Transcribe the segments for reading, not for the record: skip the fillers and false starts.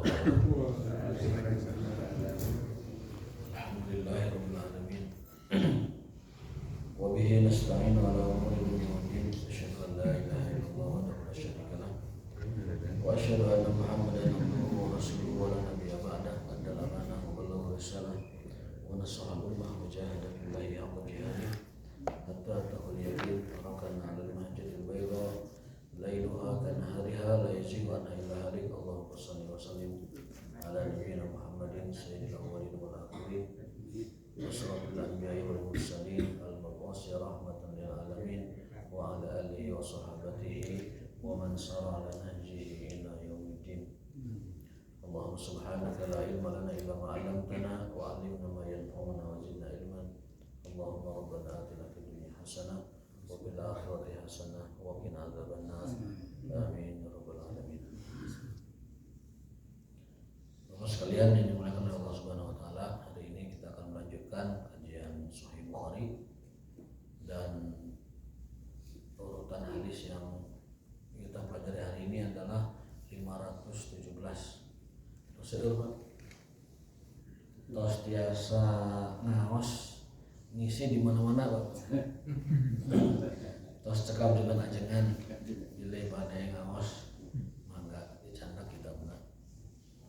Alhamdulillahirabbil alamin. Wa bihi nasta'inu ala umuri dunya waddin. Asyhadu an la ilaha illallah wahdahu la syarika lah. Wa asyhadu anna Muhammadan abduhu wa rasuluhu wa la nabiyya ba'dah. Addal amanah wa ballagha risalah wa nasaha ummah wa jahada billahi haqqa jihadih hatta atahul yaqin. Tarakana 'ala al-mahjatil bayda lailuha kanahariha la yazighu anha illa halik. Allahumma shalli wa sallim ala nabiyyina Muhammadin sayyidil awwalin wal akhirin wa asyrafil anbiya'i wal mursalin al-mab'uusi rahmatan lil alamin wa ala alihi wa sahbihi wa man sara ala nahjihi ila yaumiddin. Allahumma subhanaka la ilma lana illa ma 'allamtana wa 'allimna ma yanfa'una wa zidna ilman. Allahumma rabbana atina fid dunya hasanah wa fil akhirati hasanah wa qina adzabannar. Amin ya rabbal alamin. Bapak sekalian yang dimuliakan oleh Allah Subhanahu wa taala, hari ini kita akan melanjutkan kajian Sahih Bukhari dan urutan hadis yang kita pelajari hari ini adalah 517. Terus tos tiasa ngaos ngisi di mana-mana, Pak. Tos cekap dengan ajengan jile badai ngaos mangga dicandak kita benar.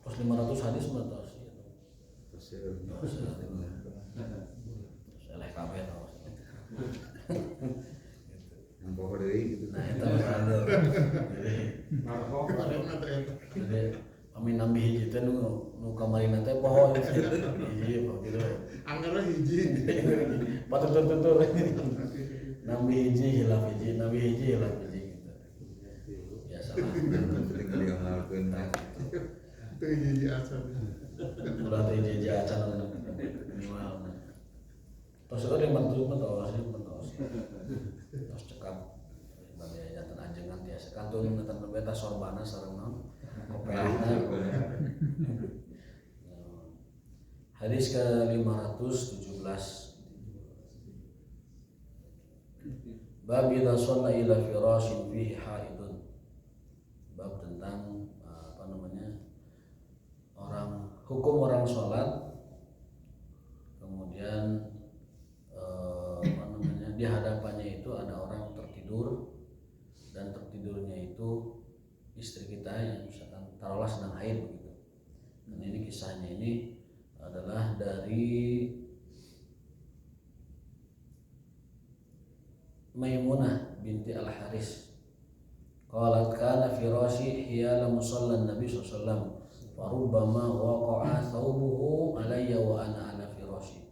Terus 500 hadis mah tos gitu. Terus eleh kabeh tos. Yang pokok dari gitu. Nah, itu ada. Jadi kami nambah hiji teh nu kamarina teh poho hiji gitu. Anggarnya hiji. Patutur-tutur. Nambah hiji hilaf hiji, nambah hiji hilaf hiji gitu. Biasalah. Sering kali ngamalkeun. Itu hiji asal. Ulah teh hiji acan minimal. Tos itu yang bantu mentos. Tos cekap bade jantan ajengan tiasa kantun netan beta sorbana sareng naon. Kopeahna. Hadis ke-517. Bab idza shalla ila firashin fihi haidun. Bab tentang hukum orang sholat kemudian di hadapannya itu ada orang tertidur dan tertidurnya itu istri kita yang misalkan taruhlah sedang haid begitu. Dan ini kisahnya ini adalah dari Maimunah binti Al-Haris. Qalat kana firashi hiyala musallan Nabi sallallahu alaihi wasallam farubbama waqa'a thawbuhu alayya wa ana ala firashi.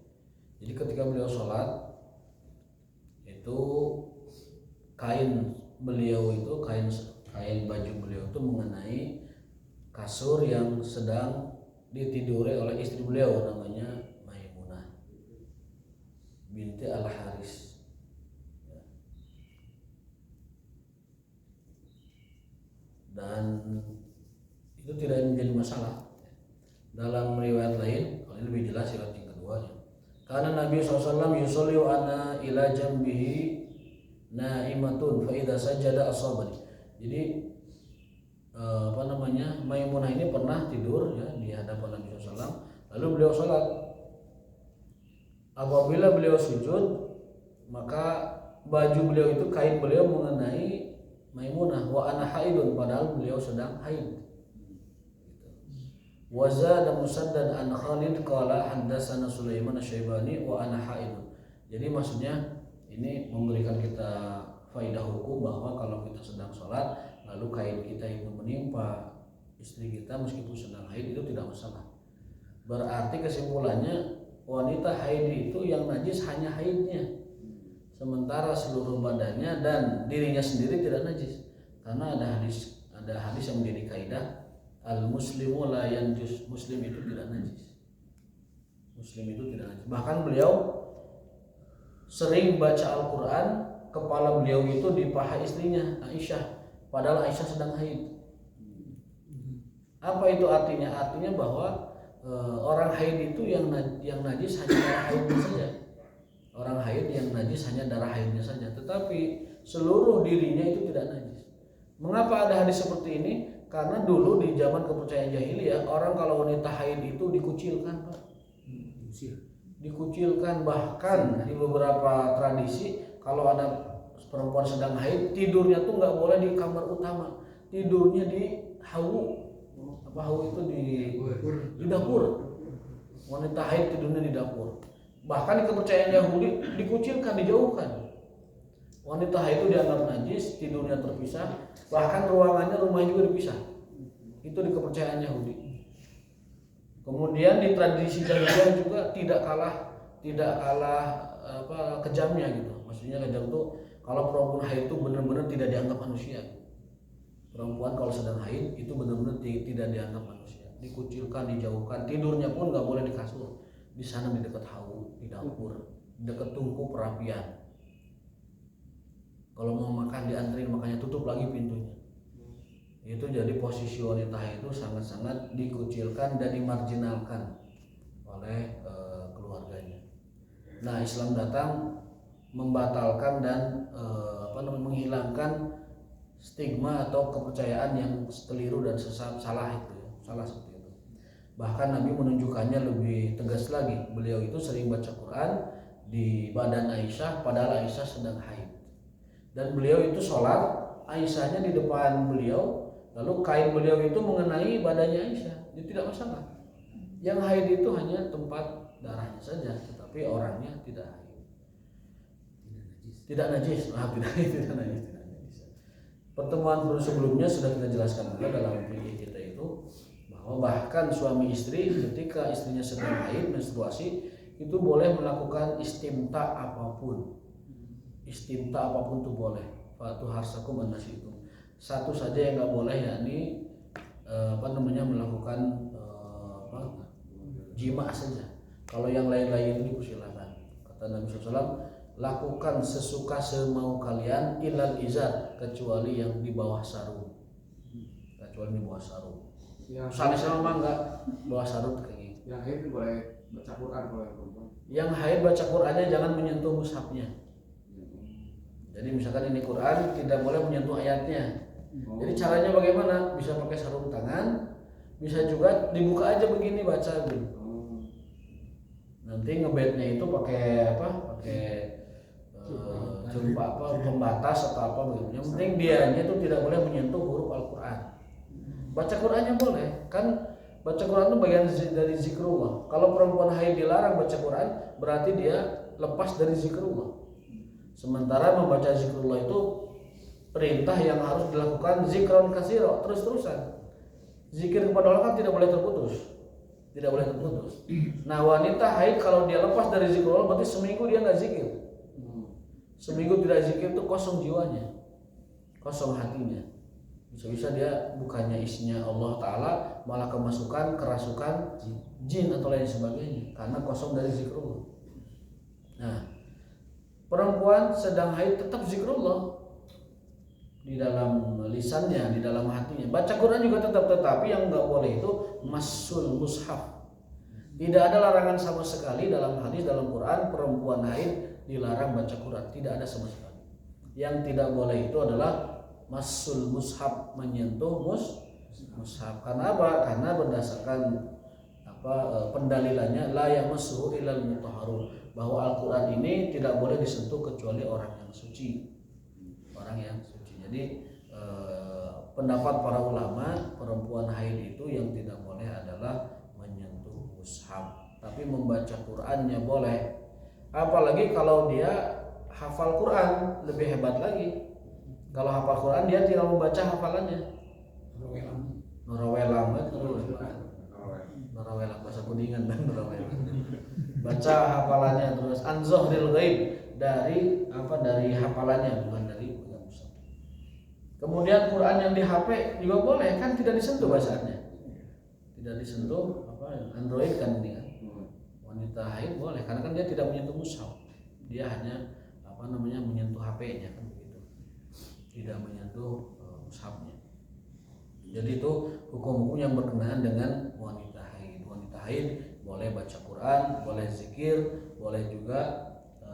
Jadi ketika beliau sholat itu kain beliau itu kain baju beliau itu mengenai kasur yang sedang ditiduri oleh istri beliau namanya Maimunah binti Al-Haris. Dan itu tidak menjadi masalah. Dalam riwayat lain, kalau ini lebih jelas riwayat yang kedua ya. Karena Nabi SAW yusolli wa ana ila jambihi na'imatun fa idza sajada asabani. Jadi Maimunah ini pernah tidur ya di hadapan Nabi SAW. Lalu beliau sholat. Apabila beliau sujud, maka baju beliau itu kain beliau mengenai Maimunah wa ana haidun padahal beliau sedang haid. Wa zada Musaddad an Khalid qala haddatsana Sulaiman Asy-Syaibani wa ana haidun. Jadi maksudnya ini memberikan kita faedah hukum bahwa kalau kita sedang sholat lalu kain kita itu menimpa istri kita meskipun sedang haid itu tidak masalah. Berarti kesimpulannya wanita haid itu yang najis hanya haidnya. Sementara seluruh badannya dan dirinya sendiri tidak najis. Karena ada hadis yang menjadi kaidah al-muslimu la yanjus, muslim itu tidak najis. Muslim itu tidak najis. Bahkan beliau sering baca Al-Qur'an, kepala beliau itu di paha istrinya Aisyah, padahal Aisyah sedang haid. Apa itu artinya? Artinya bahwa orang haid itu yang najis hanya darah haidnya saja. Orang haid yang najis hanya darah haidnya saja, tetapi seluruh dirinya itu tidak najis. Mengapa ada hadis seperti ini? Karena dulu di zaman kepercayaan jahiliyah orang kalau wanita haid itu dikucilkan, Pak. Dikucilkan, bahkan di beberapa tradisi kalau ada perempuan sedang haid tidurnya tuh nggak boleh di kamar utama, tidurnya di hawu. Apa hawu itu di dapur. Wanita haid tidurnya di dapur. Bahkan di kepercayaan Yahudi dikucilkan, dijauhkan. Wanita haid itu dianggap najis, tidurnya terpisah, bahkan rumahnya juga dipisah. Itu di kepercayaan Yahudi. Kemudian di tradisi jahiliyah juga tidak kalah kejamnya gitu. Maksudnya kejam itu kalau perempuan haid itu benar-benar tidak dianggap manusia. Perempuan kalau sedang haid itu benar-benar tidak dianggap manusia. Dikucilkan, dijauhkan, tidurnya pun nggak boleh di kasur. Di sana di dekat hawu, di dapur, di dekat tungku perapian. Kalau mau makan dianterin, makanya tutup lagi pintunya. Itu jadi posisi wanita itu sangat-sangat dikucilkan dan dimarginalkan oleh keluarganya. Nah, Islam datang membatalkan dan menghilangkan stigma atau kepercayaan yang keliru dan salah itu, salah seperti itu. Bahkan Nabi menunjukkannya lebih tegas lagi. Beliau itu sering baca Quran di badan Aisyah padahal Aisyah sedang haid. Dan beliau itu sholat, Aisyahnya di depan beliau, lalu kain beliau itu mengenai badannya Aisyah, jadi tidak masalah. Yang haid itu hanya tempat darahnya saja, tetapi orangnya tidak haid, tidak najis. Pertemuan sebelumnya sudah kita jelaskan juga dalam fikih kita itu bahwa bahkan suami istri ketika istrinya sedang haid menstruasi itu boleh melakukan istimta apapun. Istimta apapun itu boleh. Fatu harsakum annasitum. Satu saja yang nggak boleh yakni melakukan jima saja. Kalau yang lain-lain itu dipersilakan. Kata Nabi SAW, lakukan sesuka semau kalian ilal izar, kecuali yang di bawah sarung. Kecuali di bawah sarung. Salis sama enggak bawah sarung kayak. Yang haid boleh baca Quran kalau yang perempuan. Yang haid baca Qurannya jangan menyentuh mushafnya. Jadi misalkan ini Quran tidak boleh menyentuh ayatnya. Jadi caranya bagaimana? Bisa pakai sarung tangan, bisa juga dibuka aja begini baca gitu. Nanti ngebednya itu pakai pembatas atau apa begitu. Yang penting dianya itu tidak boleh menyentuh huruf Al-Quran. Baca Qurannya boleh, kan baca Quran itu bagian dari zikrullah. Kalau perempuan haid dilarang baca Quran, berarti dia lepas dari zikrullah. Sementara membaca zikrullah itu perintah yang harus dilakukan zikron kasiro, terus-terusan. Zikir kepada Allah kan tidak boleh terputus. Tidak boleh terputus. Nah, wanita haid kalau dia lepas dari zikrullah berarti seminggu dia nggak zikir. Seminggu tidak zikir itu kosong jiwanya, kosong hatinya. Bisa-bisa dia bukannya isinya Allah Ta'ala, malah kerasukan jin atau lain sebagainya karena kosong dari zikrullah. Nah, perempuan sedang haid tetap zikrullah di dalam lisannya, di dalam hatinya. Baca Quran juga tetap, tetapi yang nggak boleh itu masul mushaf. Tidak ada larangan sama sekali dalam hadis dalam Quran perempuan haid dilarang baca Quran, tidak ada sama sekali. Yang tidak boleh itu adalah masul mushaf, menyentuh mushaf. Karena apa? Karena berdasarkan pendalilannya la yamassuhu illal mutahharun, bahwa Al-Quran ini tidak boleh disentuh kecuali orang yang suci. Orang yang suci. Jadi pendapat para ulama, perempuan haid itu yang tidak boleh adalah menyentuh mushaf. Tapi membaca Qurannya boleh. Apalagi kalau dia hafal Quran, lebih hebat lagi. Kalau hafal Quran dia tinggal membaca hafalannya. Norawelang bahasa Kuningan dan Norawelang. Baca hafalannya terus an-zuhril ghaib dari hafalannya, bukan dari mushaf. Kemudian Quran yang di HP juga boleh, kan tidak disentuh bacaannya. Tidak disentuh Android kan ini kan. Wanita haid boleh karena kan dia tidak menyentuh mushaf. Dia hanya menyentuh HP-nya kan begitu. Tidak menyentuh mushafnya. Jadi itu hukum-hukum yang berkenaan dengan wanita haid. Wanita haid boleh baca Quran, boleh zikir, boleh juga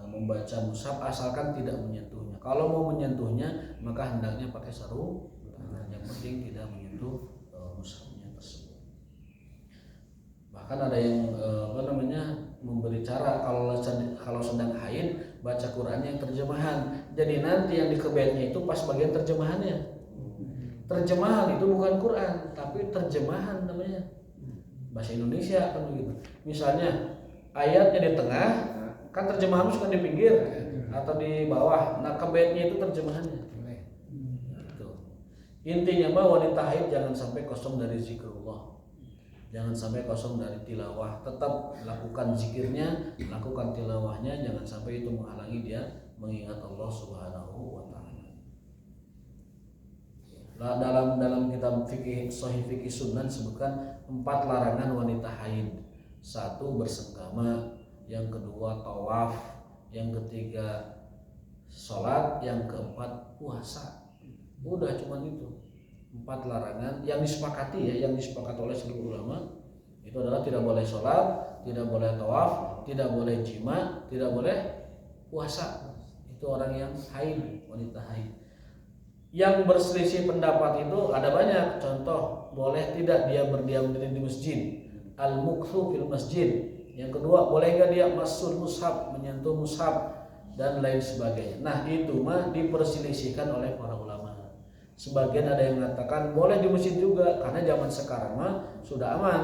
membaca mushaf asalkan tidak menyentuhnya. Kalau mau menyentuhnya maka hendaknya pakai sarung tangan. Yang penting tidak menyentuh mushafnya tersebut. Bahkan ada yang memberi cara kalau sedang haid baca Quran yang terjemahan. Jadi nanti yang di kebetnya itu pas bagian terjemahannya. Terjemahan itu bukan Quran, tapi terjemahan namanya. Bahasa Indonesia kan begitu. Misalnya ayatnya di tengah, kan terjemahan suka di pinggir atau di bawah. Nah, kebetnya itu terjemahannya. Gitu. Intinya mah wanita haid jangan sampai kosong dari zikrullah. Jangan sampai kosong dari tilawah. Tetap lakukan zikirnya, lakukan tilawahnya, jangan sampai itu menghalangi dia mengingat Allah Subhanahu wa taala. Dalam kitab fikih Sahih Fikih Sunan disebutkan 4 larangan wanita haid. 1 bersenggama, yang kedua tawaf, yang ketiga sholat, yang keempat puasa. Udah cuman itu 4 larangan yang disepakati yang disepakati oleh seluruh ulama. Itu adalah tidak boleh sholat, tidak boleh tawaf, tidak boleh jima, tidak boleh puasa. Itu orang yang haid, wanita haid. Yang berselisih pendapat itu ada banyak. Contoh, boleh tidak dia berdiam diri di masjid, al-mukthu fil masjid. Yang kedua, boleh nggak dia masul mushaf, menyentuh mushaf, dan lain sebagainya. Nah, itu mah diperselisihkan oleh para ulama. Sebagian ada yang mengatakan boleh di masjid juga, karena zaman sekarang mah sudah aman.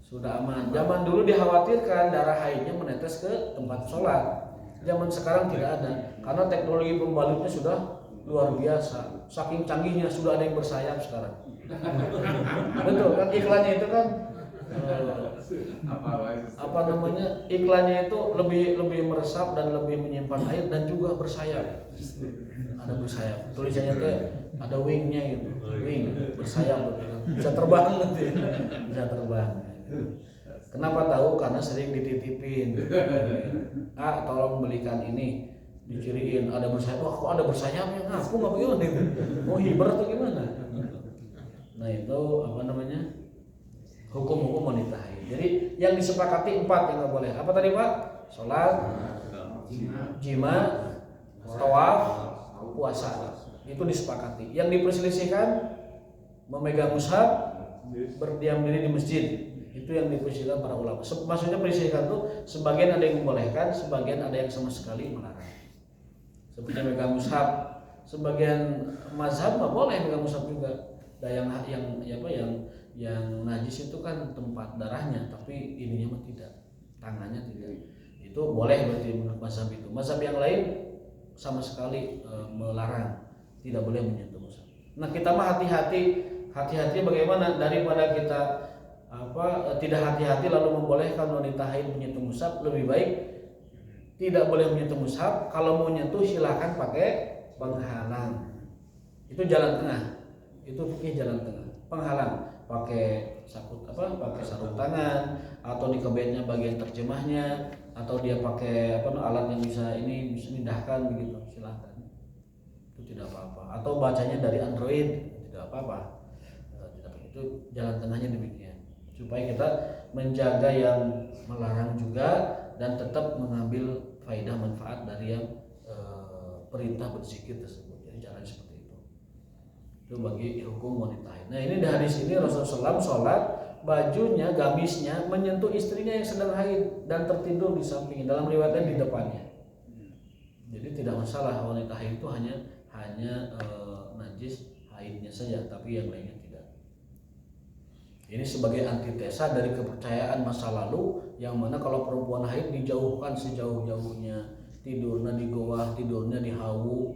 Sudah aman. Zaman dulu dikhawatirkan darah haidnya menetes ke tempat sholat. Zaman sekarang tidak ada, karena teknologi pembalutnya sudah luar biasa. Saking canggihnya sudah ada yang bersayap sekarang. Betul kan, iklannya itu kan iklannya itu lebih meresap dan lebih menyimpan air dan juga bersayap. Ada bersayap. Tulisannya teh ada wingnya gitu, wing bersayap, bisa terbang nanti, bisa terbang. Kenapa tahu? Karena sering dititipin. Tolong belikan ini, diciriin ada bersayap. Wah, kok ada bersayapnya? Aku nggak bagaimana itu? Mau hiber atau gimana? Nah itu hukum-hukum wanita haid. Jadi yang disepakati 4 yang nggak boleh. Apa tadi Pak? Sholat, jima, tawaf, puasa. Itu disepakati. Yang diperselisihkan memegang mushaf, berdiam diri di masjid. Itu yang diperselisihkan para ulama. Maksudnya perselisihan itu sebagian ada yang membolehkan, sebagian ada yang sama sekali melarang. Seperti memegang mushaf, sebagian mazhab nggak boleh memegang mushaf juga. Dan yang najis itu kan tempat darahnya, tapi ininya mah tidak, tangannya tidak. Itu boleh berarti menurut mazhab itu. Mazhab yang lain sama sekali melarang, tidak boleh menyentuh mushaf. Nah kita mah hati-hati bagaimana, daripada kita tidak hati-hati lalu membolehkan wanita haid menyentuh mushaf, lebih baik tidak boleh menyentuh mushaf. Kalau mau nyentuh silakan pakai penghalang. Itu jalan tengah. Itu fikih jalan tengah. Penghalang, pakai pakai sarung tangan, atau di kebetnya bagian terjemahnya, atau dia pakai alat yang bisa pindahkan begitu, silakan. Itu tidak apa-apa. Atau bacanya dari Android, tidak apa-apa. Itu jalan tengahnya demikian. Supaya kita menjaga yang melarang juga dan tetap mengambil faedah manfaat dari yang perintah berzikir tersebut. Jadi jalan seperti itu. Itu bagi hukum wanita haid. Nah ini di hadis ini Rasulullah SAW sholat, bajunya, gamisnya menyentuh istrinya yang sedang haid dan tertidur di sampingnya. Dalam riwayatnya di depannya. Jadi tidak masalah, wanita haid itu hanya najis haidnya saja, tapi yang lainnya tidak. Ini sebagai antitesa dari kepercayaan masa lalu yang mana kalau perempuan haid dijauhkan sejauh-jauhnya, tidurnya di goa, tidurnya di hawu.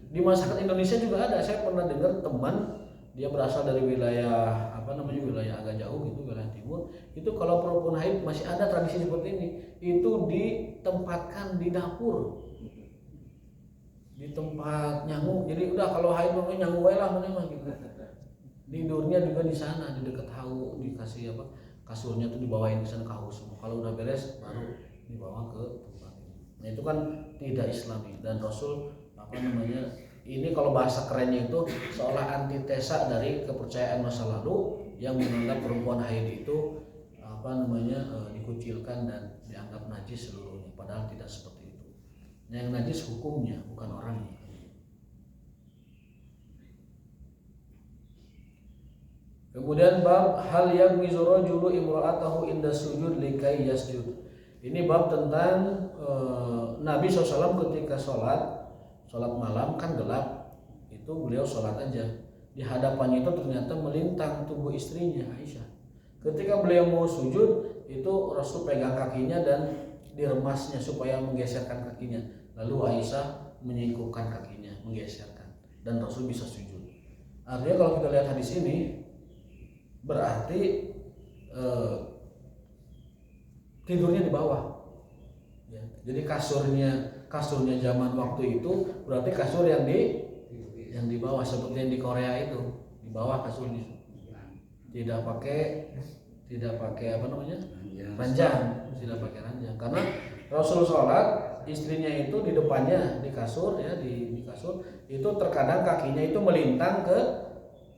Di masyarakat Indonesia juga ada. Saya pernah dengar teman, dia berasal dari wilayah wilayah agak jauh gitu, wilayah timur. Itu kalau perempuan haid masih ada tradisi seperti ini. Itu ditempatkan di dapur, di tempat nyamuk. Jadi udah kalau haid nyamuk wae lah gitu. Tidurnya juga di sana, di dekat hawu, dikasih kasurnya tuh dibawain ke sana ke hawu semua. Kalau udah beres baru dibawa ke tempat ini. Nah itu kan tidak Islami, dan Rasul ini kalau bahasa kerennya itu seolah antitesa dari kepercayaan masa lalu yang menganggap perempuan haid itu dikucilkan dan dianggap najis seluruhnya, padahal tidak seperti itu. Nah, yang najis hukumnya bukan orangnya. Kemudian bab hal yaghmizu rajulu imra'atahu inda sujud likai yasjud. Ini bab tentang Nabi SAW ketika sholat malam kan gelap, itu beliau sholat aja. Di hadapannya itu ternyata melintang tubuh istrinya Aisyah. Ketika beliau mau sujud, itu Rasul pegang kakinya dan diremasnya supaya menggeserkan kakinya. Lalu Aisyah menyingkupkan kakinya, menggeserkan, dan Rasul bisa sujud. Artinya kalau kita lihat hadis ini, berarti tidurnya di bawah. Ya, jadi kasurnya zaman waktu itu berarti kasur yang di bawah, seperti yang di Korea itu, di bawah kasurnya. Tidak pakai apa namanya? Ranjang, tidak pakai ranjang. Karena Rasul sholat, istrinya itu di depannya di kasur ya, di kasur itu terkadang kakinya itu melintang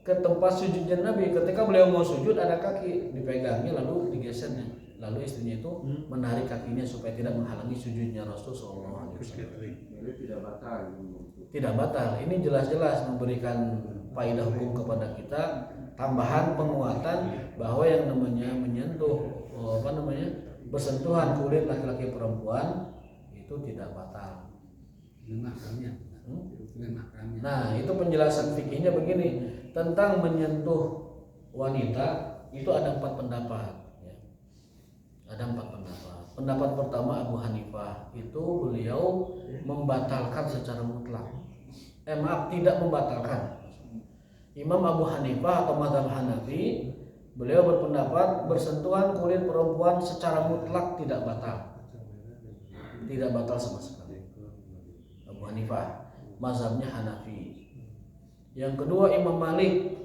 ke tempat sujudnya Nabi. Ketika beliau mau sujud ada kaki dipegangnya lalu digesernya. Lalu istrinya itu menarik kakinya supaya tidak menghalangi sujudnya Rasul SAW. Jadi tidak batal. Tidak batal. Ini jelas-jelas memberikan faedah hukum kepada kita, tambahan penguatan bahwa yang namanya menyentuh bersentuhan kulit laki-laki perempuan itu tidak batal. Nah, itu penjelasan fikihnya begini, tentang menyentuh wanita itu ada 4 pendapat ya. Ada 4 pendapat. Pendapat pertama Abu Hanifah, itu beliau membatalkan secara mutlak. Tidak membatalkan. Imam Abu Hanifah atau mazhab Hanafi, beliau berpendapat bersentuhan kulit perempuan secara mutlak tidak batal. Tidak batal sama sekali. Abu Hanifah, mazhabnya Hanafi. Yang kedua Imam Malik,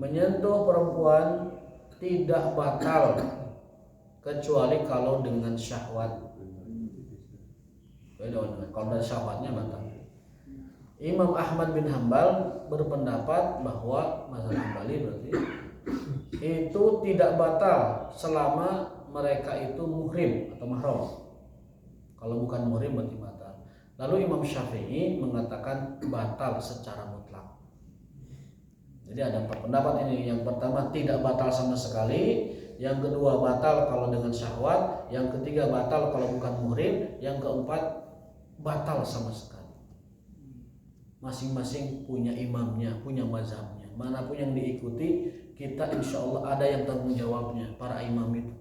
menyentuh perempuan tidak batal kecuali kalau dengan syahwat. Kalau dari syahwatnya batal. Imam Ahmad bin Hambal berpendapat bahwa mazhab Hambali berarti itu tidak batal selama mereka itu muhrim atau mahram. Kalau bukan muhrim berarti batal. Lalu Imam Syafi'i mengatakan batal secara mutlak. Jadi ada 4 pendapat ini. Yang pertama tidak batal sama sekali, yang kedua batal kalau dengan syahwat, yang ketiga batal kalau bukan muhrim, yang keempat batal sama sekali. Masing-masing punya imamnya, punya mazhabnya. Manapun yang diikuti, kita insya Allah ada yang tanggung jawabnya, para imam itu.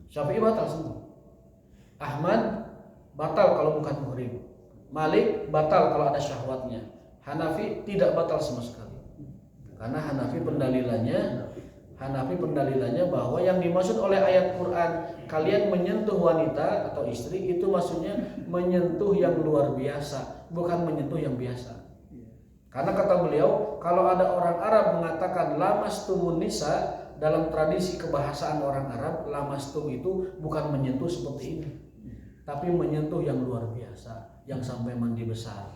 Syafi'i batal semua. Ahmad batal kalau bukan muhrim. Malik batal kalau ada syahwatnya. Hanafi tidak batal sama sekali. Karena Hanafi pendalilannya bahwa yang dimaksud oleh ayat Quran kalian menyentuh wanita atau istri itu maksudnya menyentuh yang luar biasa, bukan menyentuh yang biasa. Karena kata beliau, kalau ada orang Arab mengatakan lamastumun nisa, dalam tradisi kebahasaan orang Arab, lamastum itu bukan menyentuh seperti ini, tapi menyentuh yang luar biasa, yang sampai mandi besar.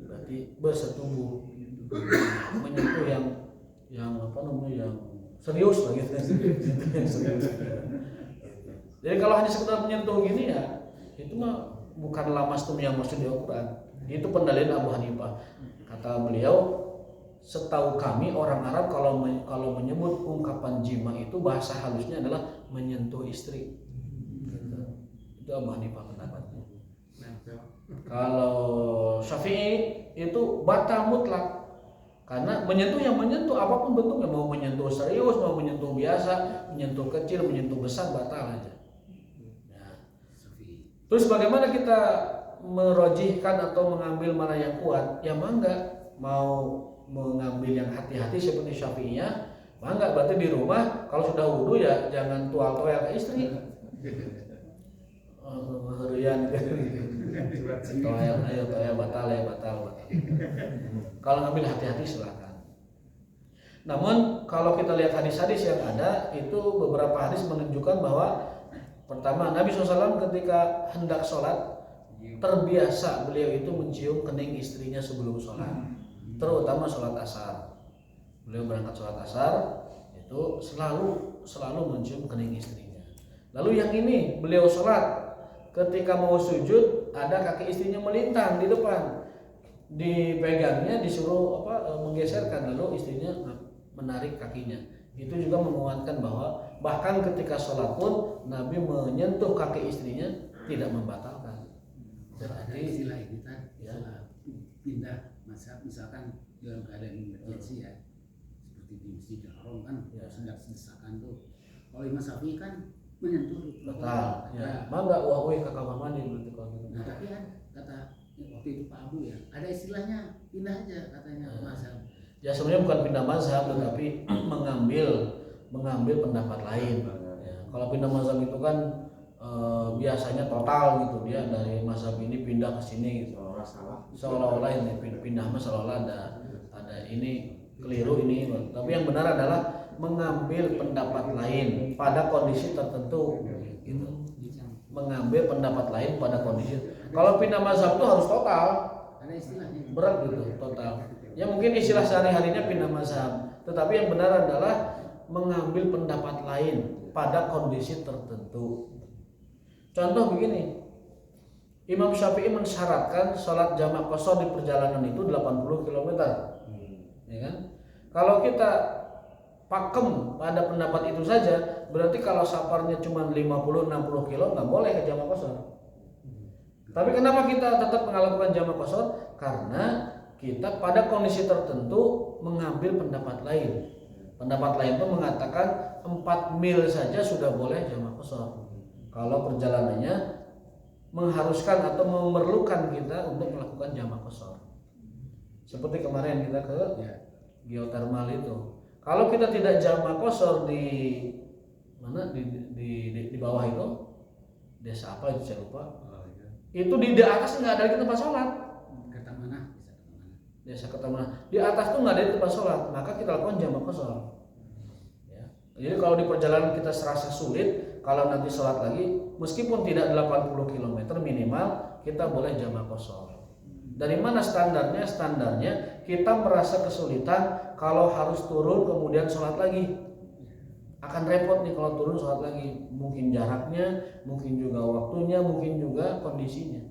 Berarti bersetubuh, menyentuh yang serius lah gitu. Jadi kalau hanya sekedar menyentuh gini ya, itu mah bukan lamastum yang maksud di Al-Quran. Itu pendalilan Abu Hanifah. Kata beliau, setahu kami orang Arab kalau menyebut ungkapan jima itu bahasa halusnya adalah menyentuh istri. Itu Abu Hanifah pendapatnya. Kalau Syafi'i itu batal mutlak. Karena menyentuh yang menyentuh apapun bentuknya, mau menyentuh serius, mau menyentuh biasa, menyentuh kecil, menyentuh besar, batal aja. Nah. Terus bagaimana kita merojihkan atau mengambil mana yang kuat? Ya mangga, mau mengambil yang hati-hati seperti Syafi'iyah, mangga. Berarti di rumah kalau sudah wudu ya jangan tual-tual ke istri. Herian toel batal. Kalau ngambil hati-hati silakan. Namun kalau kita lihat hadis-hadis yang ada, itu beberapa hadis menunjukkan bahwa pertama Nabi SAW ketika hendak sholat terbiasa beliau itu mencium kening istrinya sebelum sholat, terutama sholat asar. Beliau berangkat sholat asar itu selalu mencium kening istrinya. Lalu yang ini beliau sholat ketika mau sujud ada kaki istrinya melintang di depan, dipegangnya disuruh menggeserkan, lalu istrinya menarik kakinya. Itu juga menguatkan bahwa bahkan ketika sholat pun Nabi menyentuh kaki istrinya tidak membatalkan. Ada Berarti istilah ini kan, ya. istilah pindah mazhab misalkan dalam keadaan emergensi ya, seperti di Masjidil Haram kan, Ya. sedang desakan tuh. Kalau Imam Syafi'i kan menyentuh. batal. Ya. Mangga wahwe ke kamar mandi berarti kalau gitu. Nah tapi kan kata waktu itu Pak Abu ya, ada istilahnya pindah aja katanya mazhab. Ya sebenarnya bukan pindah mazhab tetapi mengambil pendapat lain. Ya, kalau pindah mazhab itu kan biasanya total gitu, dia dari mazhab ini pindah ke sini gitu. Seolah-olah ini pindah mah seolah-olah ada ini keliru ini. Tapi yang benar adalah mengambil pendapat lain pada kondisi tertentu gitu. Mengambil pendapat lain pada kondisi. Kalau pindah mazhab itu harus total. Ada istilahnya. Berat gitu total. Ya mungkin istilah sehari-harinya pindah mazhab, tetapi yang benar adalah mengambil pendapat lain pada kondisi tertentu. Contoh begini, Imam Syafi'i mensyaratkan sholat jamak qashar di perjalanan itu 80 km, ya kan? Kalau kita pakem pada pendapat itu saja, berarti kalau safarnya cuma 50-60 kilo nggak boleh ke jamak qashar. Tapi kenapa kita tetap melakukan jamak qashar? Karena kita pada kondisi tertentu mengambil pendapat lain. Pendapat lain itu mengatakan 4 mil saja sudah boleh jamak qashar. Kalau perjalanannya mengharuskan atau memerlukan kita untuk melakukan jamak qashar. Seperti kemarin kita ke geotermal itu. Kalau kita tidak jamak qashar di mana di bawah itu desa apa itu saya lupa. Itu di atas nggak ada lagi tempat sholat. Kata mana? Desa Kertamana di atas tuh nggak ada tempat sholat, maka kita lakukan jamak qashar. Ya. Jadi kalau di perjalanan kita serasa sulit, kalau nanti sholat lagi, meskipun tidak 80 km minimal, kita boleh jamak qashar. Dari mana standarnya? Standarnya kita merasa kesulitan kalau harus turun kemudian sholat lagi. Akan repot nih kalau turun sholat lagi. Mungkin jaraknya, mungkin juga waktunya, mungkin juga kondisinya.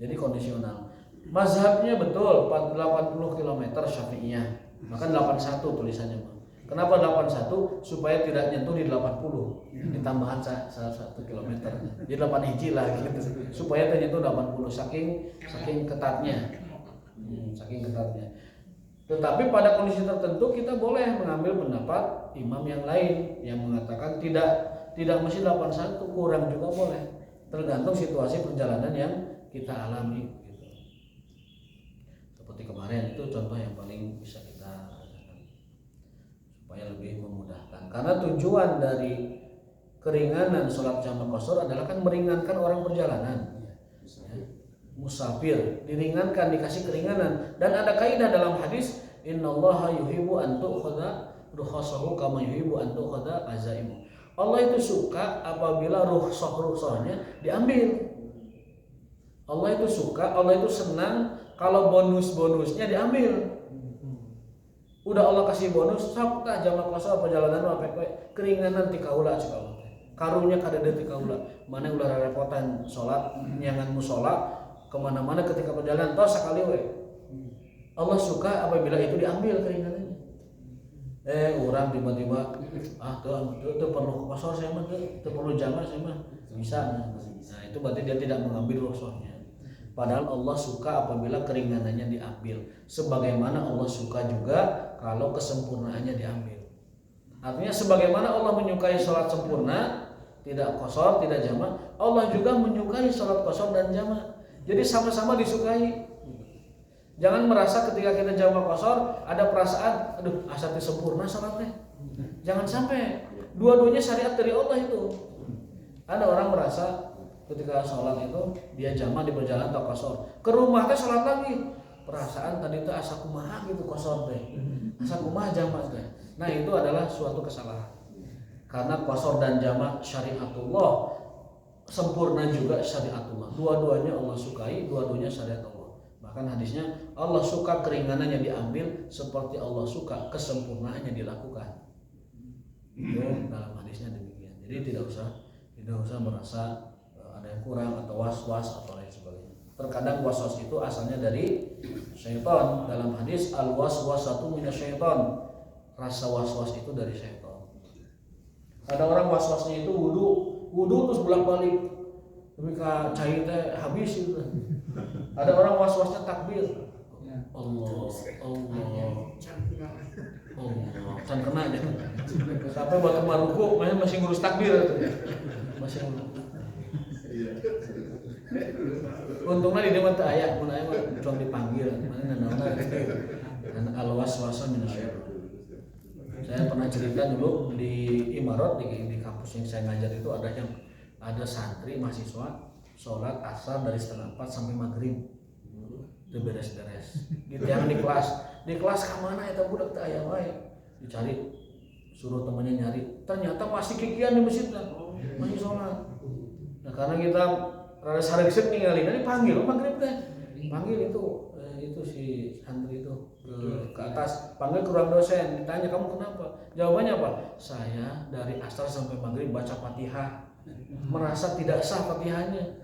Jadi kondisional. Mazhabnya betul 80 km Syafi'iyah. Maka 81 tulisannya. Kenapa 81? Supaya tidak nyentuh di 80. Ditambahan 1 km. Jadi 8 hiji lah gitu. Supaya ternyentuh 80 saking ketatnya. Saking ketatnya. Tetapi pada kondisi tertentu kita boleh mengambil pendapat imam yang lain yang mengatakan tidak mesti 81, kurang juga boleh. Tergantung situasi perjalanan yang kita alami. Seperti kemarin itu contoh yang paling bisa kita rasakan supaya lebih memudahkan. Karena tujuan dari keringanan sholat jamak qashar adalah kan meringankan orang perjalanan. Musafir diringankan, dikasih keringanan. Dan ada kaidah dalam hadis, innallaha yuhibbu an tu'khadha rukhsahu kama yuhibbu an tu'khadha azaimu. Allah itu suka apabila rukhsahnya diambil. Allah itu suka, Allah itu senang kalau bonus-bonusnya diambil. Udah Allah kasih bonus, sok tah jamak qashar perjalanan mah keringanan ti kaula cik Allah. Karunya kadede ti kaula. Mana ulah repotan salat nyangan mushola kemana-mana ketika perjalanan tos sakali we. Allah suka apabila itu diambil keringanannya. Orang tiba-tiba tuh perlu qashar saya mah tuh perlu jamak saya mah bisa. Nah itu berarti dia tidak mengambil rukhsahnya. Padahal Allah suka apabila keringanannya diambil. Sebagaimana Allah suka juga kalau kesempurnaannya diambil. Artinya sebagaimana Allah menyukai sholat sempurna, tidak qashar, tidak jamak, Allah juga menyukai sholat qashar dan jamak. Jadi sama-sama disukai. Jangan merasa ketika kita jamak qashar ada perasaan, aduh asa teh sempurna sholatnya. Jangan sampai. Dua-duanya syariat dari Allah itu. Ada orang merasa ketika sholat itu dia jamak di perjalanan atau qashar, ke rumah teh sholat lagi, perasaan tadi teh asa kumaha gitu qashar teh, asa kumaha jamak teh. Nah itu adalah suatu kesalahan karena qashar dan jamak syariatullah, sempurna juga syariatullah. Dua-duanya Allah sukai, dua-duanya syariat Allah. Bahkan hadisnya Allah suka keringanannya diambil seperti Allah suka kesempurnaannya dilakukan. Itu dalam hadisnya demikian. Jadi tidak usah merasa ada yang kurang atau was-was atau lain sebagainya. Terkadang waswas itu asalnya dari syaitan. Dalam hadis al-waswasatu minasyaitan. Rasa waswas itu dari syaitan. Ada orang waswasnya itu wudu terus bolak-balik. Tapi cair teh habis itu. Ada orang waswasnya takbir. Allah. Can kena aja. Sampai waktu maruku masih ngurus takbir itu. Masih ngurus. Untungnya di dewan teu aya, mun aya mah cuma dipanggil. Mana nanaona al-waswasa minasyaitan. Saya pernah cerita dulu di Imarat di kampus yang saya ngajar itu ada santri mahasiswa sholat asar dari setengah 4 sampai maghrib. Itu beres-beres. Yang di kelas ke mana eta budak teu aya wae. Dicari, suruh temannya nyari. Ternyata masih kikian di masjid lah. Masih sholat. Nah, karena kita rada saregsep ningali dipanggil maghrib teh. Panggil itu si santri itu ke atas, panggil ke ruang dosen, ditanya kamu kenapa? Jawabannya apa? Saya dari asar sampai maghrib baca Fatihah, merasa tidak sah Fatihahnya.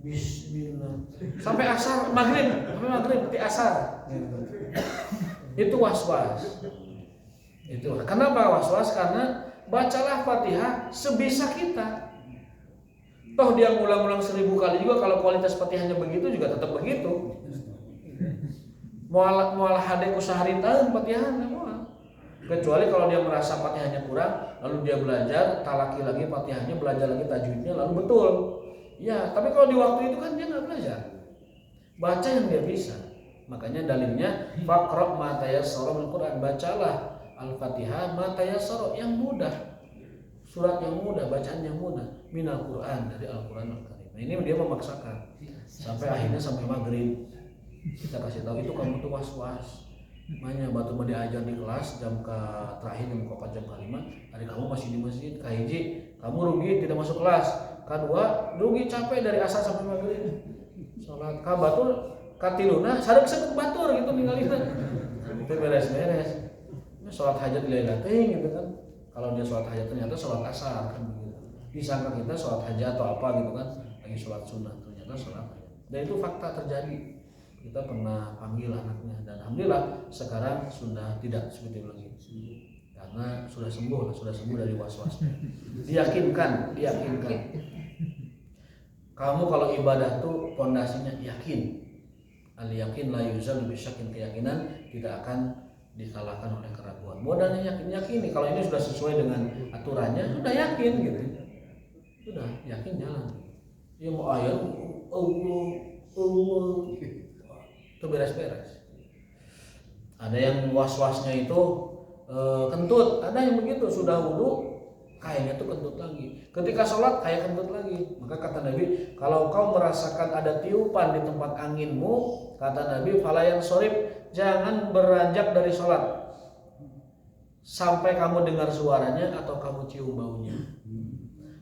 Bismillah. Sampai asar maghrib di asar. Itu waswas. Itu kenapa waswas? Karena bacalah Fatihah sebisa kita. Toh dia ngulang-ulang 1000 kali juga, kalau kualitas Fatihahnya begitu juga tetap begitu. Mual hadeku sehari tahun Fatihahnya mual. Kecuali kalau dia merasa Fatihahnya kurang, lalu dia belajar talaki lagi Fatihahnya, belajar lagi tajwidnya, lalu betul. Ya, tapi kalau di waktu itu kan dia nggak belajar. Baca yang dia bisa. Makanya dalilnya faqra ma tayassara minal Qur'an, bacalah Al-Fatihah ma tayassara yang mudah. Surat yang mudah, bacaan yang mudah minal Quran, dari Al-Quran Al-Karim. Nah, ini dia memaksakan sampai akhirnya sampai maghrib kita kasih tahu itu kamu tuh was-was. Makanya batu mau diajar di kelas jam ke terakhir jam ke 4 jam ke 5, hari kamu masih di masjid. Kahiji kamu rugi tidak masuk kelas, kedua rugi capek dari asar sampai maghrib sholat. Ka batur katiluna sareng sebut batur gitu ninggalina itu beres-beres. Sholat hajat lila teh gitu kan. Kalau dia sholat hajat ternyata sholat asar kan begitu. Disangka kita sholat hajat atau apa gitu kan, lagi sholat sunnah, ternyata sholat hajat. Dan itu fakta terjadi. Kita pernah panggil anaknya dan alhamdulillah sekarang sudah tidak seperti itu lagi. Karena sudah sembuh dari was-was. Diyakinkan. Kamu kalau ibadah tuh pondasinya yakin. Al-yakin la yuzal bisyakin, keyakinan tidak akan dikalahkan oleh keraguan. Modalnya yakini kalau ini sudah sesuai dengan aturannya, sudah yakin gitu. Sudah yakin jalan. Ya mau ayat Allah itu beres-beres. Ada yang was-wasnya itu kentut, ada yang begitu sudah wudu kayaknya tuh kentut lagi. Ketika sholat kayak kentut lagi. Maka kata Nabi, kalau kau merasakan ada tiupan di tempat anginmu, kata Nabi, falayan sorib, jangan beranjak dari sholat sampai kamu dengar suaranya atau kamu cium baunya.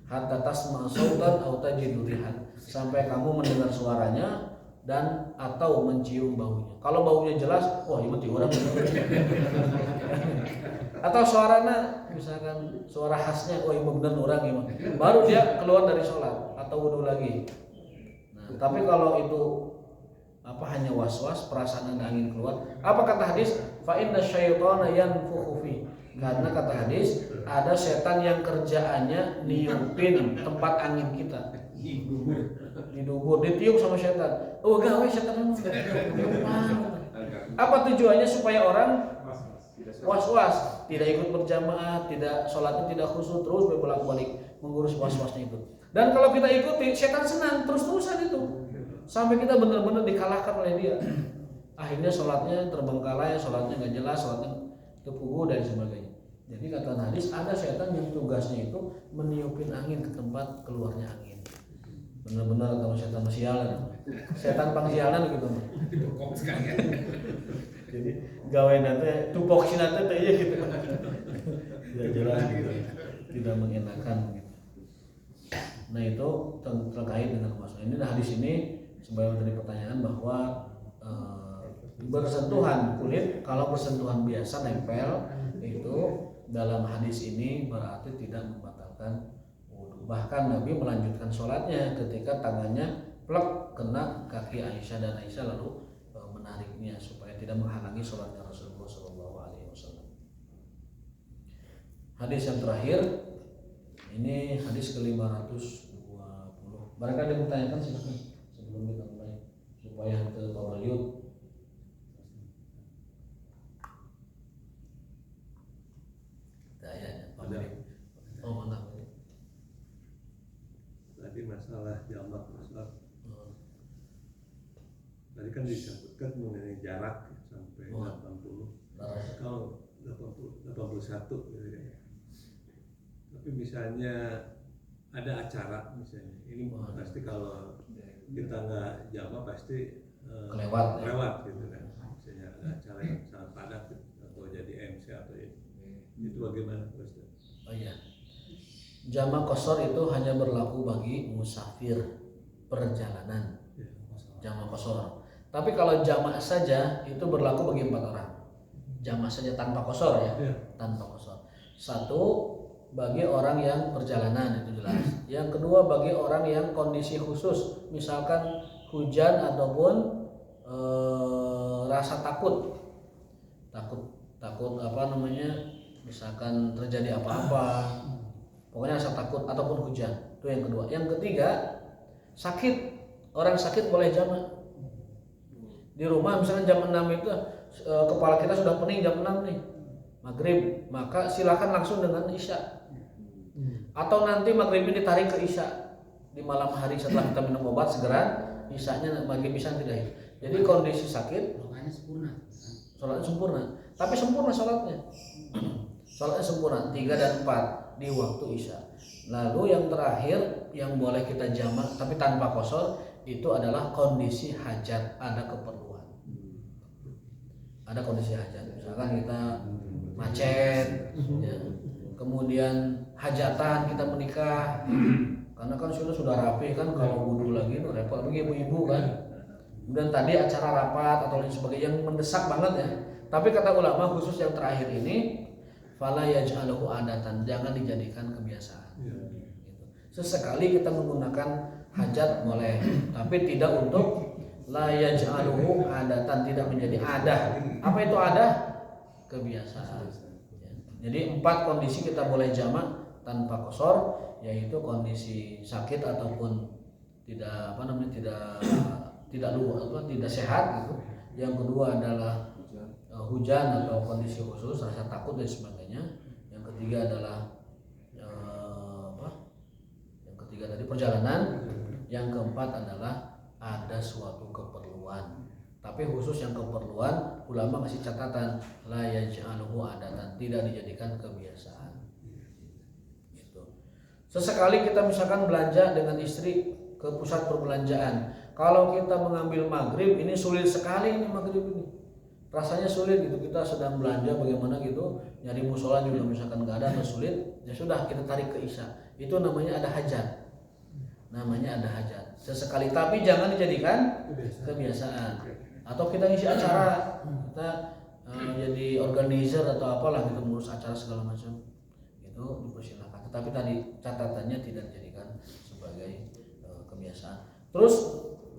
Hatta tasma' sautan aw tajidu rihan, sampai kamu mendengar suaranya dan atau mencium baunya. Kalau baunya jelas, wah ini mati orang. Atau suaranya misalkan suara khasnya, wah ini benar orang ini, baru dia keluar dari sholat atau wudu lagi. Nah, tapi kalau itu hanya was-was, perasaan ada angin keluar. Apa kata hadis? Fa inna syaitana yanfukhu fi. Karena kata hadis ada setan yang kerjaannya niupin tempat angin kita. Di dubur ditiup sama setan. Oh gawe setan. Apa tujuannya? Supaya orang was-was, tidak ikut berjamaah, tidak sholatnya tidak khusyuk, terus bolak-balik mengurus was-wasnya itu. Dan kalau kita ikuti, setan senang terus-terusan itu. Sampai kita benar-benar dikalahkan oleh dia. Akhirnya sholatnya terbengkalai, sholatnya nggak jelas, sholatnya terpugu dan sebagainya. Jadi kata hadis ada setan yang tugasnya itu meniupin angin ke tempat keluarnya angin. Benar-benar kalau setan sialan, setan pangsialan gitu. Jadi gawe nanti tupoksi nanti aja gitu. Tidak jelas gitu, tidak mengenakan gitu. Nah itu terkait dengan masalah ini. Nah hadis ini sebagai dari pertanyaan bahwa bersentuhan kulit, kalau bersentuhan biasa nempel itu dalam hadis ini berarti tidak membatalkan wudu. Bahkan Nabi melanjutkan sholatnya ketika tangannya plek kena kaki Aisyah dan Aisyah lalu menariknya supaya tidak menghalangi sholatnya Rasulullah SAW. Hadis yang terakhir ini hadis ke-520. Barangkali ada yang bertanyakan silakan sebelum kita mulai supaya ke Bawalyut. Oh mana? Tadi masalah jamak Ustaz. Tadi kan disebutkan mengenai jarak sampai 80. Kalau 81 gitu ya. Tapi misalnya ada acara misalnya, ini pasti kalau kita nggak jamak pasti Kelewat gitu kan. Misalnya ada acara yang sangat padat atau jadi MC atau itu bagaimana Ustaz? Oh iya. Jamak qashar itu hanya berlaku bagi musafir perjalanan. Jamak qashar. Tapi kalau jamak saja itu berlaku bagi 4 orang. Jamak saja tanpa qashar ya. Tanpa qashar. Satu bagi orang yang perjalanan itu jelas. Yang kedua bagi orang yang kondisi khusus, misalkan hujan ataupun rasa takut apa namanya, misalkan terjadi apa-apa, pokoknya rasa takut ataupun hujan, itu yang kedua. Yang ketiga sakit, orang sakit boleh jamak di rumah, misalkan jam 6 itu kepala kita sudah pening jam 6 nih maghrib, maka silakan langsung dengan isya, atau nanti maghribnya ditarik ke isya di malam hari setelah kita minum obat, segera isyanya maghrib isya tidak. Jadi kondisi sakit sholatnya sempurna, tapi sempurna sholatnya sempurna 3 dan 4 di waktu isya. Lalu yang terakhir yang boleh kita jamak tapi tanpa qashar itu adalah kondisi hajat, ada keperluan, ada kondisi hajat, misalkan kita macet ya. Kemudian hajatan kita menikah, karena kan sudah rapi kan, kalau wudu lagi itu repot lagi ibu-ibu kan. Kemudian tadi acara rapat atau lain sebagainya yang mendesak banget ya. Tapi kata ulama khusus yang terakhir ini, fala yaj'aluhu adatan, jangan dijadikan kebiasaan. Gitu. Sesekali kita menggunakan hajat boleh, tapi tidak untuk la yaj'aluhu adatan, tidak menjadi adah. Apa itu adah? Kebiasaan. Jadi 4 kondisi kita boleh jamak tanpa qashar, yaitu kondisi sakit ataupun tidak tidak sehat gitu. Yang kedua adalah hujan atau kondisi khusus, rasa takut dan sebagainya. Yang ketiga adalah yang ketiga tadi perjalanan. Yang keempat adalah ada suatu keperluan. Tapi khusus yang keperluan, ulama kasih catatan la yaj'aluhu adatan, tidak dijadikan kebiasaan. Gitu. Sesekali kita misalkan belanja dengan istri ke pusat perbelanjaan. Kalau kita mengambil maghrib, ini sulit sekali ini maghrib ini. Rasanya sulit gitu, kita sedang belanja bagaimana gitu, nyari musola juga misalkan nggak ada atau sulit, ya sudah kita tarik ke isya. Itu namanya ada hajat. Namanya ada hajat. Sesekali, tapi jangan dijadikan kebiasaan. Atau kita ngisi acara, kita jadi organizer atau apalah, kita mengurus acara segala macam, itu dipersilakan. Tetapi tadi catatannya tidak dijadikan sebagai kebiasaan. Terus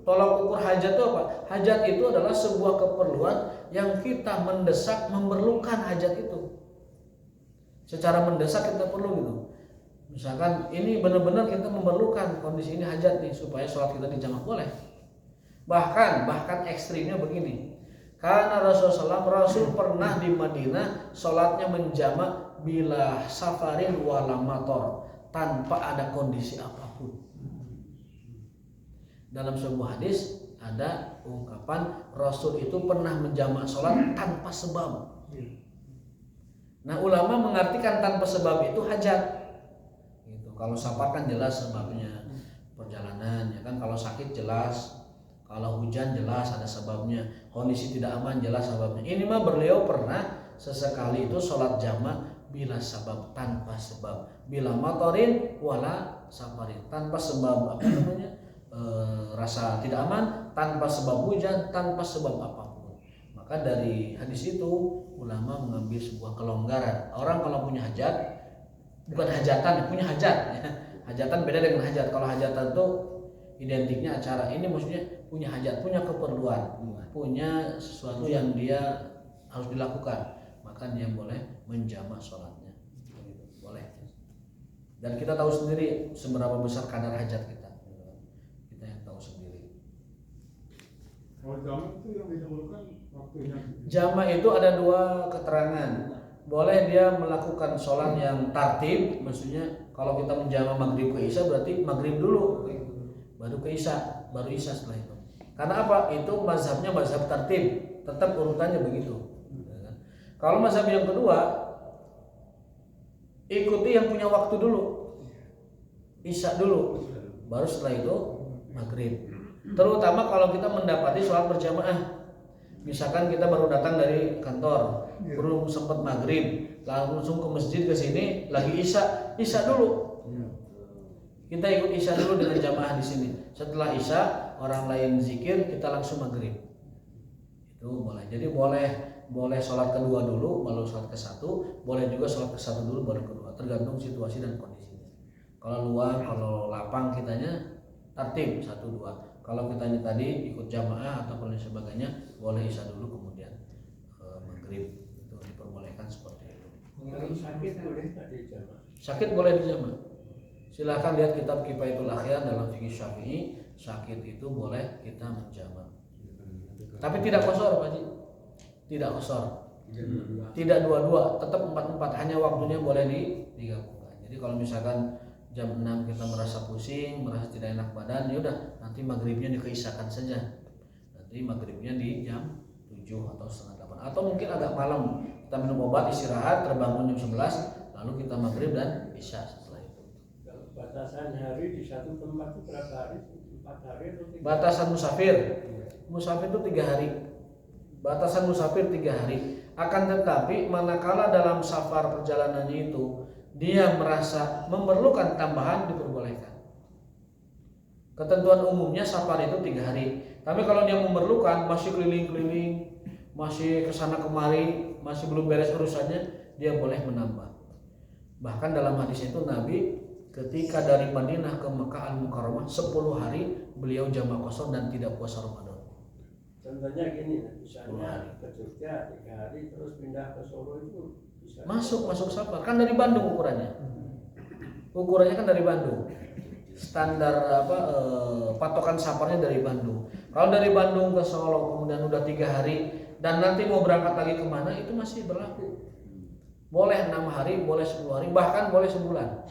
tolak ukur hajat itu apa? Hajat itu adalah sebuah keperluan yang kita mendesak, memerlukan hajat itu. Secara mendesak kita perlu gitu. Misalkan ini benar-benar kita memerlukan kondisi ini hajat nih supaya sholat kita dijamak boleh. Bahkan ekstrimnya begini. Karena Rasulullah Rasul pernah di Madinah sholatnya menjamak bila safarin wala mator, tanpa ada kondisi apapun. Dalam sebuah hadis ada ungkapan Rasul itu pernah menjamak sholat tanpa sebab. Nah ulama mengartikan tanpa sebab itu hajat. Gitu. Kalau safar kan jelas sebabnya, perjalanan ya kan. Kalau sakit jelas, kalau hujan jelas ada sebabnya, kondisi tidak aman jelas sebabnya. Ini mah beliau pernah sesekali itu sholat jamak bila sebab, tanpa sebab, bila motorin wala safarin, tanpa sebab apa namanya, rasa tidak aman, tanpa sebab hujan, tanpa sebab apapun. Maka dari hadis itu ulama mengambil sebuah kelonggaran. Orang kalau punya hajat, bukan hajatan, punya hajat ya. Hajatan beda dengan hajat. Kalau hajatan tuh identiknya acara. Ini maksudnya punya hajat, punya keperluan, punya sesuatu yang dia harus dilakukan, maka dia boleh menjamak sholatnya. Boleh. Dan kita tahu sendiri seberapa besar kadar hajat kita. Kita yang tahu sendiri. Kalau jamak itu yang didahulukan waktunya. Jamak itu ada dua keterangan. Boleh dia melakukan sholat yang tartib, maksudnya kalau kita menjamak maghrib ke isya berarti maghrib dulu, baru ke isya, baru isya setelah itu. Karena apa? Itu mazhabnya mazhab tartib, tetap urutannya begitu. Kalau mazhab yang kedua, ikuti yang punya waktu dulu, isya dulu, baru setelah itu maghrib. Terutama kalau kita mendapati sholat berjamaah. Misalkan kita baru datang dari kantor, belum sempat maghrib, langsung ke masjid ke sini, lagi isya dulu. Kita ikut isya dulu dengan jamaah di sini. Setelah isya, orang lain zikir, kita langsung maghrib. Itu boleh. Jadi boleh sholat kedua dulu, baru sholat ke satu. Boleh juga sholat ke satu dulu, baru kedua. Tergantung situasi dan kondisinya. Kalau luang, kalau lapang kitanya tertib 1, 2. Kalau kitanya tadi ikut jamaah atau lain sebagainya, boleh isya dulu kemudian maghrib. Itu diperbolehkan seperti itu. Kalau sakit boleh tak dijamah? Sakit boleh dijamah. Silahkan lihat kitab Kifayatul Akhyar dalam fikih Syafi'i. Sakit itu boleh kita menjamah. Tapi tidak qasar, Pak Haji. Tidak qasar. Tidak dua-dua, tetap 4-4. Hanya waktunya boleh digabungkan. Jadi kalau misalkan jam 6 kita merasa pusing, merasa tidak enak badan, ya udah nanti maghribnya dikeisakan saja. Nanti maghribnya di jam 7 atau setengah 8. Atau mungkin agak malam, kita minum obat, istirahat, terbangun jam 11, lalu kita maghrib dan isya setelah itu. Kalau batasan hari di satu tempat itu berapa hari? 4 hari atau 3 hari? Batasan musafir. Musafir itu 3 hari. Batasan musafir 3 hari. Akan tetapi manakala dalam safar perjalanannya itu dia merasa memerlukan tambahan, diperbolehkan. Ketentuan umumnya safar itu 3 hari. Tapi kalau dia memerlukan, masih keliling-keliling, masih kesana kemari, masih belum beres urusannya, dia boleh menambah. Bahkan dalam hadis itu Nabi ketika dari Madinah ke Mekah Al-Mukarramah 10 hari beliau jamak qasar dan tidak puasa Ramadan. Contohnya gini, misalnya ke Jogja 3 hari terus pindah ke Solo itu bisa Masuk safar. Kan dari Bandung ukurannya. Ukurannya kan dari Bandung. Standar patokan safarnya dari Bandung. Kalau dari Bandung ke Solo kemudian udah 3 hari dan nanti mau berangkat lagi kemana, itu masih berlaku. Boleh 6 hari, boleh 10 hari, bahkan boleh sebulan.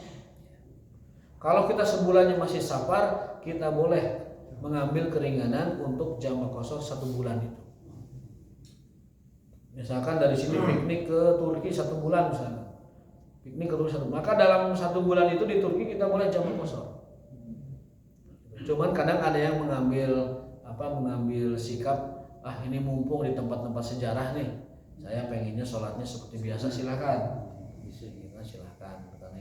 Kalau kita sebulannya masih safar, kita boleh mengambil keringanan untuk jamak qasar 1 bulan itu. Misalkan dari sini piknik ke Turki 1 bulan misalnya. Piknik ke Turki 1 bulan. Maka dalam 1 bulan itu di Turki kita boleh jamak qasar. Cuman kadang ada yang mengambil sikap, ini mumpung di tempat-tempat sejarah nih, saya pengennya sholatnya seperti biasa, silakan. Silakan. Karena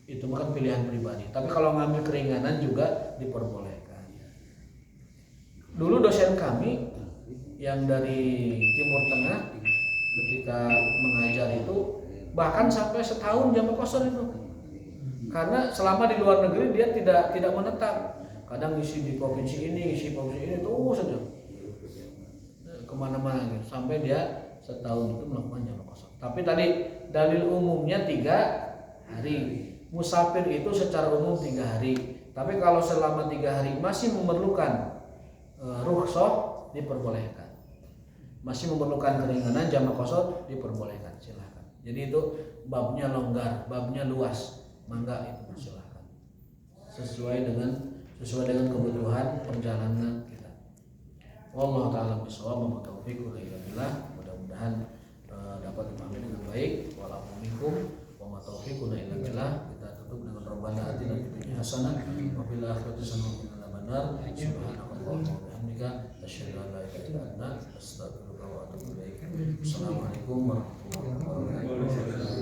itu bukan pilihan pribadi. Tapi kalau ngambil keringanan juga diperbolehkan. Dulu dosen kami yang dari Timur Tengah ketika mengajar itu bahkan sampai setahun jamak qasar itu. Karena selama di luar negeri dia tidak menetap. Kadang ngisi di provinsi ini, ngisi provinsi ini terus saja. Kemana-mana gitu. Sampai dia setahun itu melakukan jamak qasar. Tapi tadi dalil umumnya 3 hari. Musafir itu secara umum 3 hari. Tapi kalau selama 3 hari masih memerlukan rukhsah, diperbolehkan. Masih memerlukan keringanan, jamak qasar, diperbolehkan, silakan. Jadi itu babnya longgar, babnya luas, mangga itu silakan. Sesuai dengan kebutuhan perjalanan kita. Wallahu ta'ala bishawab, wa taufiq billah. Mudah-mudahan dapat dipahami dengan baik. Walaupun wa ma taufiquna illa billah. Kita tutup dengan Rabbana atina fid dunya hasanah wa fil akhirati hasanah wa qina adzabannar. Subhanakallahumma wa bihamdika asyhadu an la ilaha illa anta astaghfiruka wa atubu ilaik. Assalamualaikum warahmatullahi wabarakatuh.